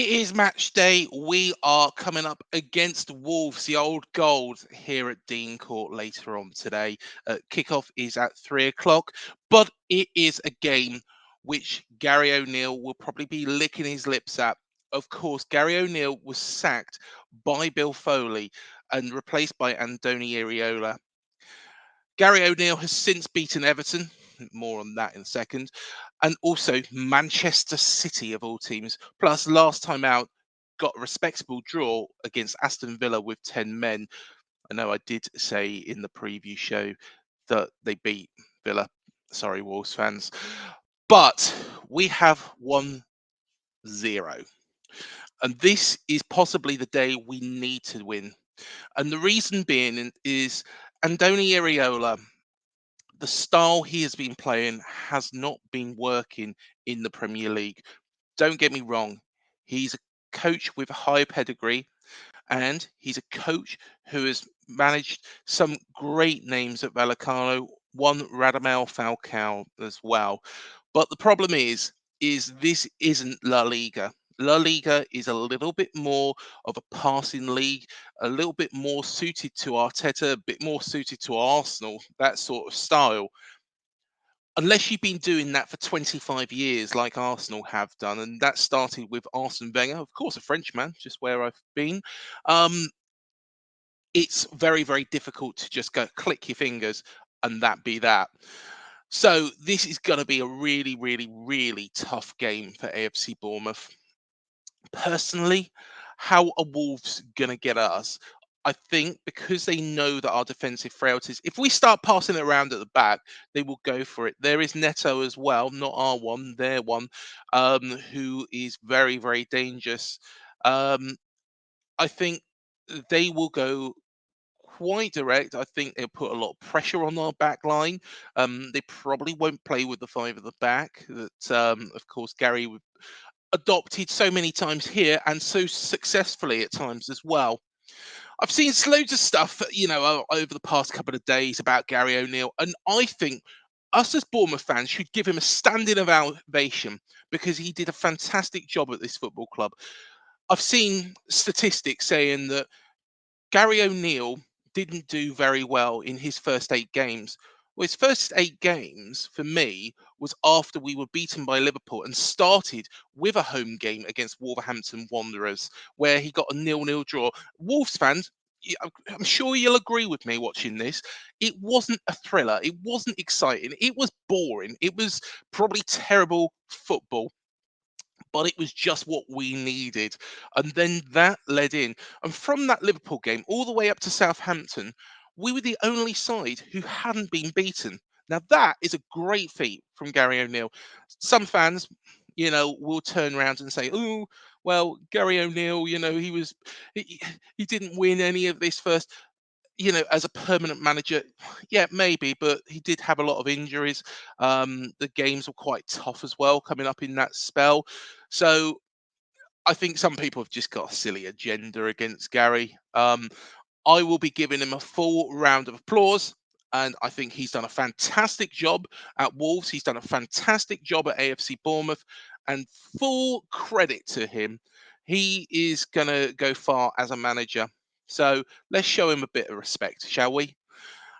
It is match day. We are coming up against Wolves, the old gold, here at Dean Court later on today. Kickoff is at 3 o'clock, but it is a game which Gary O'Neill will probably be licking his lips at. Of course, Gary O'Neill was sacked by Bill Foley and replaced by Andoni Iraola. Gary O'Neill has since beaten Everton. More on that in a second. And also Manchester City, of all teams. Plus, last time out, got a respectable draw against Aston Villa with 10 men. I know I did say in the preview show that they beat Villa. Sorry, Wolves fans. But we have 1-0. And this is possibly the day we need to win. And the reason being is Andoni Iraola, the style he has been playing has not been working in the Premier League. Don't get me wrong, he's a coach with a high pedigree and he's a coach who has managed some great names at Vallecano, one Radamel Falcao as well. But the problem is this isn't La Liga. La Liga is a little bit more of a passing league, a little bit more suited to Arteta, a bit more suited to Arsenal, that sort of style. Unless you've been doing that for 25 years, like Arsenal have done, and that started with Arsene Wenger, of course, a Frenchman, just where I've been. Um, it's very, very difficult to just go click your fingers and that be that. So this is going to be a really, really, really tough game for AFC Bournemouth. Personally, how are Wolves going to get us? I think because they know that our defensive frailties, if we start passing it around at the back, they will go for it. There is Neto as well, not our one, their one, who is very, very dangerous. Um, I think they will go quite direct. I think they'll put a lot of pressure on our back line. They probably won't play with the five at the back that, of course, Gary adopted so many times here and so successfully at times as well. I've seen loads of stuff, over the past couple of days about Gary O'Neill, and I think us as Bournemouth fans should give him a standing ovation because he did a fantastic job at this football club. I've seen statistics saying that Gary O'Neill didn't do very well in his first 8 games. Well, his first 8 games for me was after we were beaten by Liverpool and started with a home game against Wolverhampton Wanderers, where he got a 0-0 draw. Wolves fans, I'm sure you'll agree with me watching this. It wasn't a thriller. It wasn't exciting. It was boring. It was probably terrible football, but it was just what we needed. And then that led in. And from that Liverpool game all the way up to Southampton, we were the only side who hadn't been beaten. Now, that is a great feat from Gary O'Neill. Some fans, will turn around and say, oh, well, Gary O'Neill, he didn't win any of this first, as a permanent manager. Yeah, maybe, but he did have a lot of injuries. The games were quite tough as well coming up in that spell. So I think some people have just got a silly agenda against Gary. I will be giving him a full round of applause. And I think he's done a fantastic job at Wolves. He's done a fantastic job at AFC Bournemouth. And full credit to him. He is going to go far as a manager. So let's show him a bit of respect, shall we?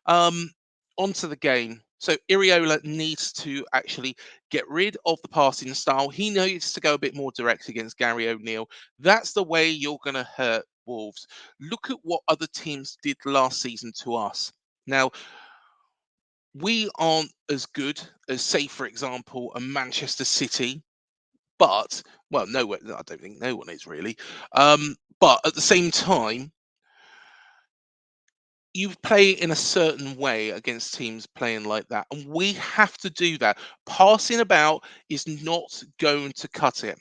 Um, Onto the game. So Iriola needs to actually get rid of the passing style. He needs to go a bit more direct against Gary O'Neill. That's the way you're going to hurt Wolves. Look at what other teams did last season to us. Now, we aren't as good as, say, for example, a Manchester City, but, well, no, I don't think no one is really. But at the same time, you play in a certain way against teams playing like that, and we have to do that. Passing about is not going to cut it.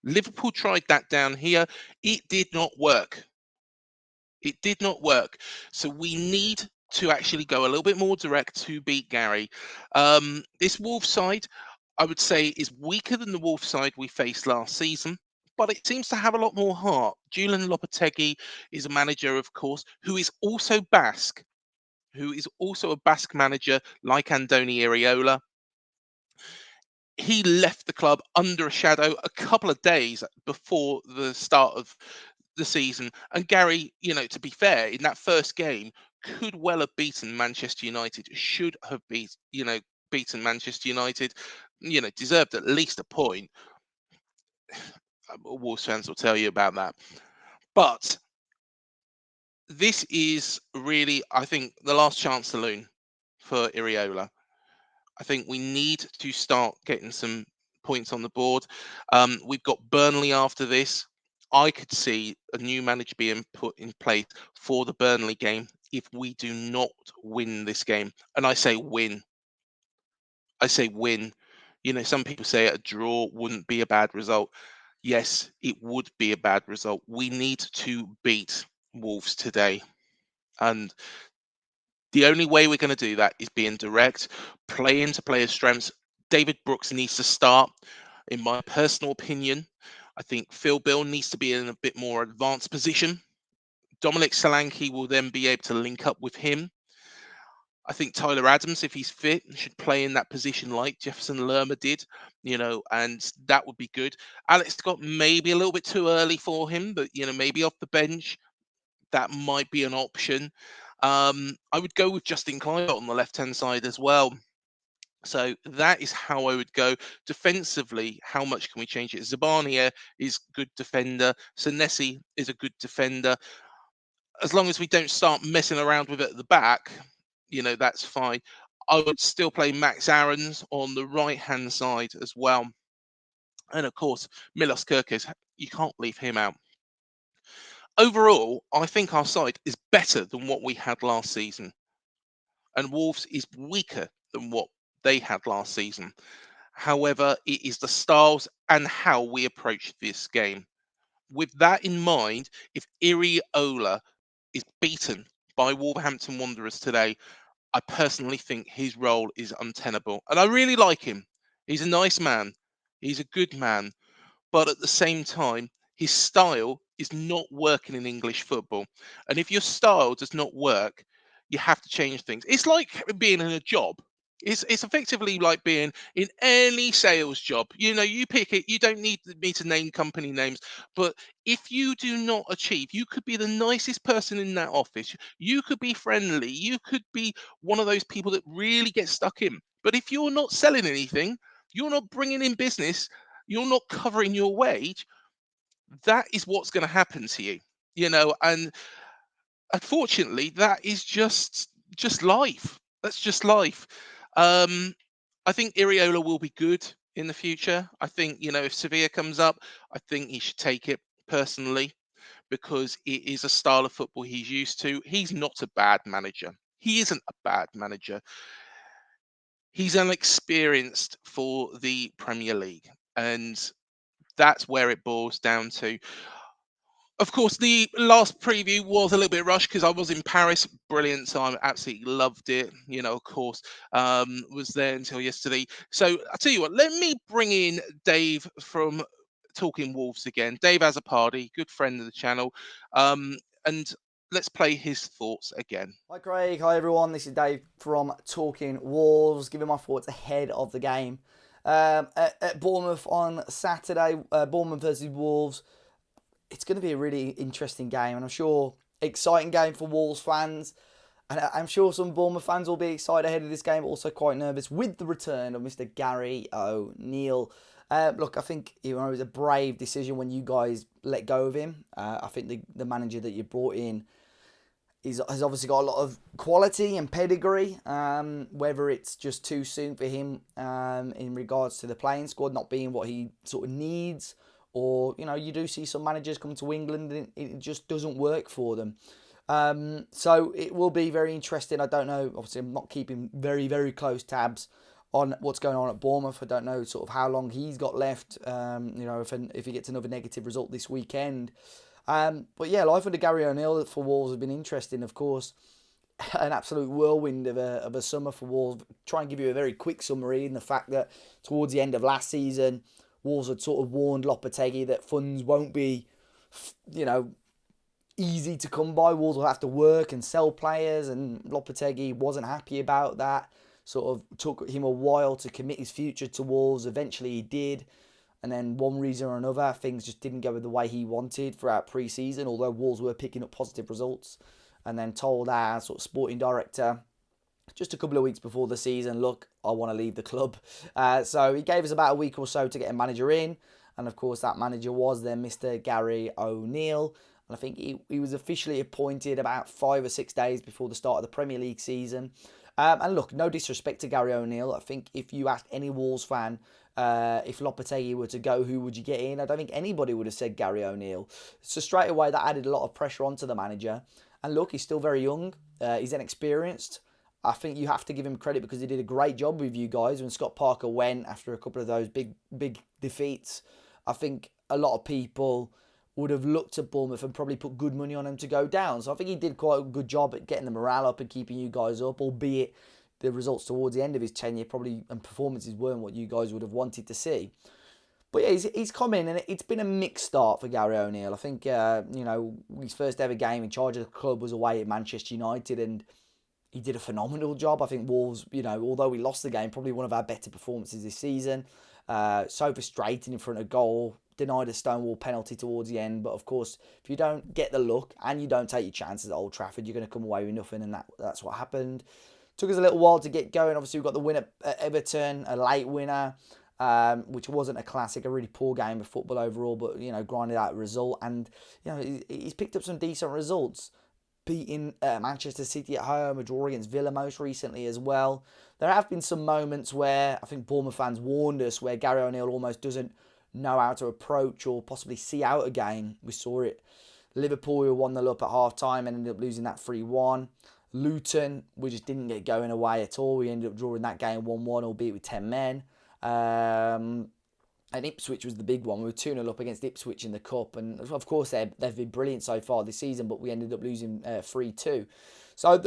Liverpool tried that down here. It did not work. It did not work. So we need to actually go a little bit more direct to beat Gary. This Wolves side, I would say, is weaker than the Wolves side we faced last season, but it seems to have a lot more heart. Julian Lopetegui is a manager, of course, who is also Basque, who is also a Basque manager like Andoni Iraola. he left the club under a shadow a couple of days before the start of the season. And Gary, to be fair, in that first game, could well have beaten Manchester United, should have beaten Manchester United, deserved at least a point. Wolves fans will tell you about that. But this is really, I think, the last chance saloon for Iraola. I think we need to start getting some points on the board. We've got Burnley after this. I could see a new manager being put in place for the Burnley game if we do not win this game. And I say win. I say win. Some people say a draw wouldn't be a bad result. Yes, it would be a bad result. We need to beat Wolves today. And the only way we're going to do that is being direct, play into players' strengths. David Brooks needs to start, in my personal opinion. I think Phil Bill needs to be in a bit more advanced position. Dominic Solanke will then be able to link up with him. I think Tyler Adams, if he's fit, should play in that position like Jefferson Lerma did, and that would be good. Alex Scott maybe a little bit too early for him, but maybe off the bench, that might be an option. I would go with Justin Kluivert on the left-hand side as well. So that is how I would go. Defensively, how much can we change it? Zabania is good defender. Senesi is a good defender. As long as we don't start messing around with it at the back, that's fine. I would still play Max Aarons on the right-hand side as well. And of course, Milos Kerkez, you can't leave him out. Overall, I think our side is better than what we had last season. And Wolves is weaker than what they had last season. However, it is the styles and how we approach this game. With that in mind, if Iraola is beaten by Wolverhampton Wanderers today, I personally think his role is untenable. And I really like him. He's a nice man. He's a good man. But at the same time, his style is not working in English football. And if your style does not work, you have to change things. It's like being in a job. It's effectively like being in any sales job. You pick it. You don't need me to name company names, but if you do not achieve, you could be the nicest person in that office. You could be friendly. You could be one of those people that really get stuck in. But if you're not selling anything, you're not bringing in business, you're not covering your wage, that is what's going to happen to you. And unfortunately, that is just life. That's just life. um I think Iraola will be good in the future. I think, if Sevilla comes up, I think he should take it personally, because it is a style of football he's used to. He's not a bad manager. He isn't a bad manager. He's unexperienced for the Premier League, and that's where it boils down to. Of course, the last preview was a little bit rushed because I was in Paris. Brilliant time. Absolutely loved it. Of course, was there until yesterday. So I'll tell you what, let me bring in Dave from Talking Wolves again. Dave Azzopardi, good friend of the channel. And let's play his thoughts again. Hi Craig, hi everyone. This is Dave from Talking Wolves, giving my thoughts ahead of the game at Bournemouth on Saturday. Bournemouth versus Wolves. It's going to be a really interesting game, and I'm sure exciting game for Wolves fans. And I'm sure some Bournemouth fans will be excited ahead of this game, but also quite nervous with the return of Mr. Gary O'Neill. Look, I think it was a brave decision when you guys let go of him. I think the manager that you brought in has obviously got a lot of quality and pedigree. Whether it's just too soon for him in regards to the playing squad not being what he sort of needs, or you do see some managers come to England and it just doesn't work for them. So it will be very interesting. I don't know. Obviously, I'm not keeping very, very close tabs on what's going on at Bournemouth. I don't know sort of how long he's got left. If he gets another negative result this weekend. But yeah, life under Gary O'Neill for Wolves has been interesting. Of course, an absolute whirlwind of a summer for Wolves. Try and give you a very quick summary in the fact that towards the end of last season, Wolves had sort of warned Lopetegui that funds won't be, easy to come by. Wolves will have to work and sell players, and Lopetegui wasn't happy about that. sort of took him a while to commit his future to Wolves. Eventually he did. And then one reason or another, things just didn't go the way he wanted throughout pre-season, although Wolves were picking up positive results. And then told our sort of sporting director just a couple of weeks before the season, look, I want to leave the club. So he gave us about a week or so to get a manager in. And of course, that manager was then Mr. Gary O'Neill. And I think he was officially appointed about 5 or 6 days before the start of the Premier League season. And look, no disrespect to Gary O'Neill. I think if you ask any Wolves fan, if Lopetegui were to go, who would you get in? I don't think anybody would have said Gary O'Neill. So straight away, that added a lot of pressure onto the manager. And look, he's still very young. He's inexperienced. I think you have to give him credit because he did a great job with you guys when Scott Parker went after a couple of those big defeats. I think a lot of people would have looked at Bournemouth and probably put good money on him to go down. So I think he did quite a good job at getting the morale up and keeping you guys up, albeit the results towards the end of his tenure probably and performances weren't what you guys would have wanted to see. But yeah, he's come in and it's been a mixed start for Gary O'Neill. I think, his first ever game in charge of the club was away at Manchester United and he did a phenomenal job. I think Wolves, although we lost the game, probably one of our better performances this season. So frustrating in front of goal, denied a Stonewall penalty towards the end. But of course, if you don't get the look and you don't take your chances at Old Trafford, you're going to come away with nothing. And that's what happened. Took us a little while to get going. Obviously, we got the win at Everton, a late winner, which wasn't a classic, a really poor game of football overall, but, grinded out a result. And, he's picked up some decent results. Beating Manchester City at home, a draw against Villa most recently as well. There have been some moments where I think Bournemouth fans warned us where Gary O'Neill almost doesn't know how to approach or possibly see out a game. We saw it. Liverpool, we were 1-0 up at half-time and ended up losing that 3-1. Luton, we just didn't get going away at all. We ended up drawing that game 1-1, albeit with 10 men. And Ipswich was the big one. We were 2-0 up against Ipswich in the Cup. And of course, they've been brilliant so far this season, but we ended up losing 3-2. So and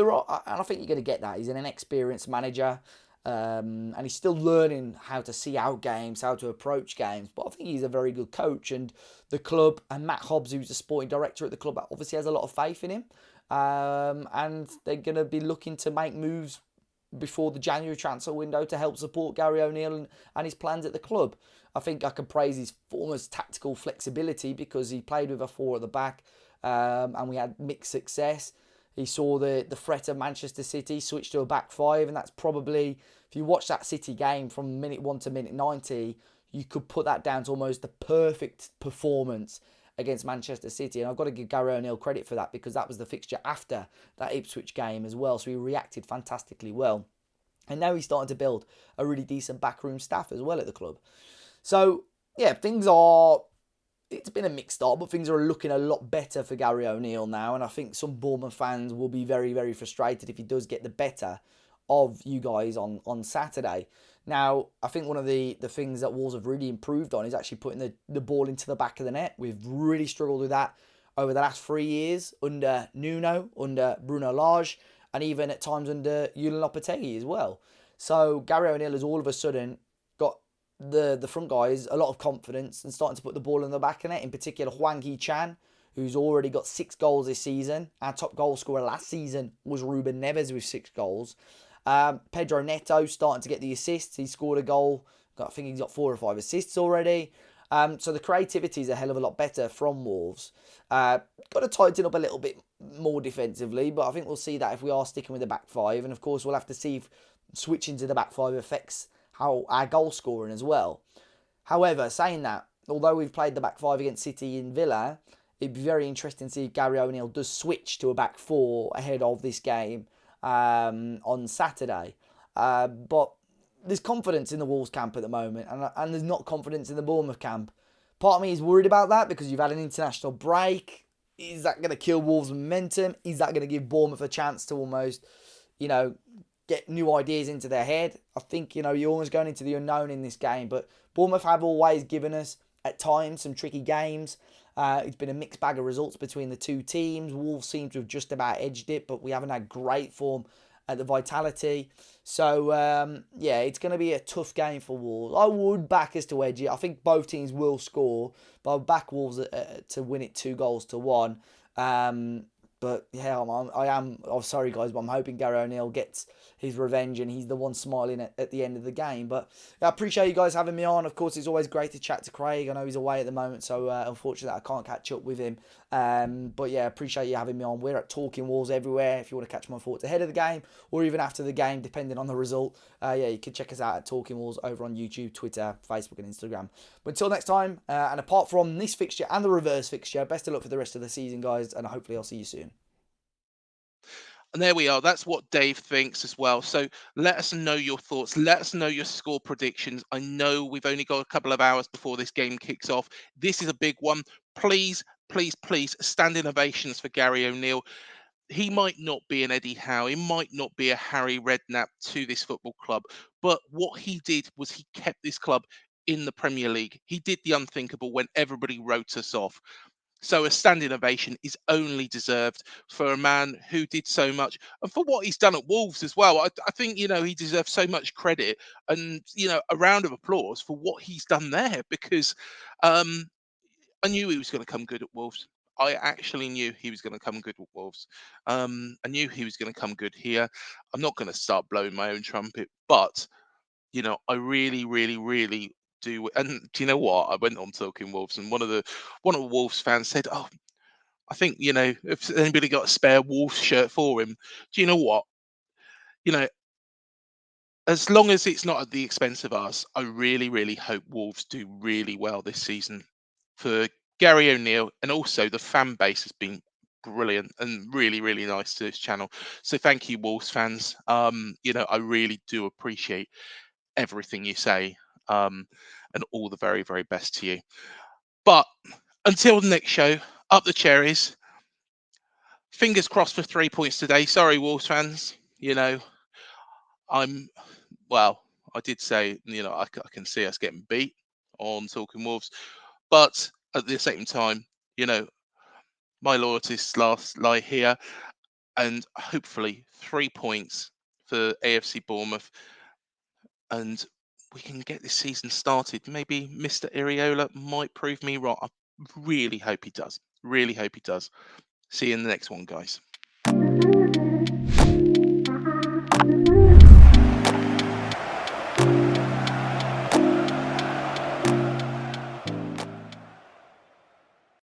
I think you're going to get that. He's an inexperienced manager. And he's still learning how to see out games, how to approach games. But I think he's a very good coach. And the club, and Matt Hobbs, who's the sporting director at the club, obviously has a lot of faith in him. And they're going to be looking to make moves before the January transfer window to help support Gary O'Neill and his plans at the club. I think I can praise his almost tactical flexibility because he played with a 4 at the back and we had mixed success. He saw the threat of Manchester City, switched to a back 5, and that's probably, if you watch that City game from minute 1 to minute 90, you could put that down to almost the perfect performance against Manchester City. And I've got to give Gary O'Neill credit for that because that was the fixture after that Ipswich game as well. So he reacted fantastically well. And now he's starting to build a really decent backroom staff as well at the club. So, yeah, it's been a mixed start, but things are looking a lot better for Gary O'Neill now. And I think some Bournemouth fans will be very, very frustrated if he does get the better of you guys on Saturday. Now, I think one of the things that Wolves have really improved on is actually putting the ball into the back of the net. We've really struggled with that over the last 3 years under Nuno, under Bruno Lage, and even at times under Julen Lopetegui as well. So Gary O'Neill has all of a sudden got the front guys a lot of confidence and starting to put the ball in the back of the net. In particular, Hwang Hee-chan, who's already got 6 goals this season. Our top goal scorer last season was Ruben Neves with 6 goals. Pedro Neto starting to get the assists. He scored a goal. I think he's got 4 or 5 assists already. So the creativity is a hell of a lot better from Wolves. Got to tighten up a little bit more defensively, but I think we'll see that if we are sticking with the back 5. And of course, we'll have to see if switching to the back 5 affects how our goal scoring as well. However, saying that, although we've played the back 5 against City and Villa, it'd be very interesting to see if Gary O'Neill does switch to a back 4 ahead of this game on Saturday. But there's confidence in the Wolves camp at the moment, and there's not confidence in the Bournemouth camp. Part of me is worried about that because you've had an international break. Is that going to kill Wolves' momentum? Is that going to give Bournemouth a chance to almost, get new ideas into their head? I think, you're almost going into the unknown in this game. But Bournemouth have always given us, at times, some tricky games. It's been a mixed bag of results between the two teams. Wolves seem to have just about edged it, but we haven't had great form at the Vitality. So, it's going to be a tough game for Wolves. I would back us to edge it. I think both teams will score, but I'll back Wolves to win it 2-1. But yeah, I'm sorry, guys, but I'm hoping Gary O'Neill gets his revenge and he's the one smiling at the end of the game. But yeah, I appreciate you guys having me on. Of course, it's always great to chat to Craig. I know he's away at the moment, so unfortunately I can't catch up with him. But yeah, appreciate you having me on. We're at Talking Walls everywhere. If you want to catch my thoughts ahead of the game or even after the game, depending on the result, yeah, you can check us out at Talking Walls over on YouTube, Twitter, Facebook, and Instagram. But until next time, and apart from this fixture and the reverse fixture, best of luck for the rest of the season, guys, and hopefully I'll see you soon. And there we are. That's what Dave thinks as well. So let us know your thoughts. Let us know your score predictions. I know we've only got a couple of hours before this game kicks off. This is a big one. Please, please, please, standing ovations for Gary O'Neill. He might not be an Eddie Howe. He might not be a Harry Redknapp to this football club. But what he did was he kept this club in the Premier League. He did the unthinkable when everybody wrote us off. So a standing ovation is only deserved for a man who did so much and for what he's done at Wolves as well. I think, he deserves so much credit and, a round of applause for what he's done there because um, I knew he was going to come good at Wolves. I actually knew he was going to come good with Wolves. I knew he was going to come good here. I'm not going to start blowing my own trumpet, but I really, really, really do. And do you know what? I went on Talking Wolves, and one of the Wolves fans said, "Oh, I think if anybody got a spare Wolves shirt for him, do you know what? You know, as long as it's not at the expense of us, I really, really hope Wolves do really well this season for Gary O'Neill, and also the fan base has been." Brilliant and really, really nice to this channel. So thank you, Wolves fans. I really do appreciate everything you say, um, and all the very, very best to you. But until the next show, up the cherries. Fingers crossed for 3 points today. Sorry, Wolves fans. I'm well. I did say, I can see us getting beat on Talking Wolves, but at the same time, you know, my loyalties last lie here, and hopefully 3 points for AFC Bournemouth, and we can get this season started. Maybe Mr. Iraola might prove me wrong. I really hope he does. Really hope he does. See you in the next one, guys.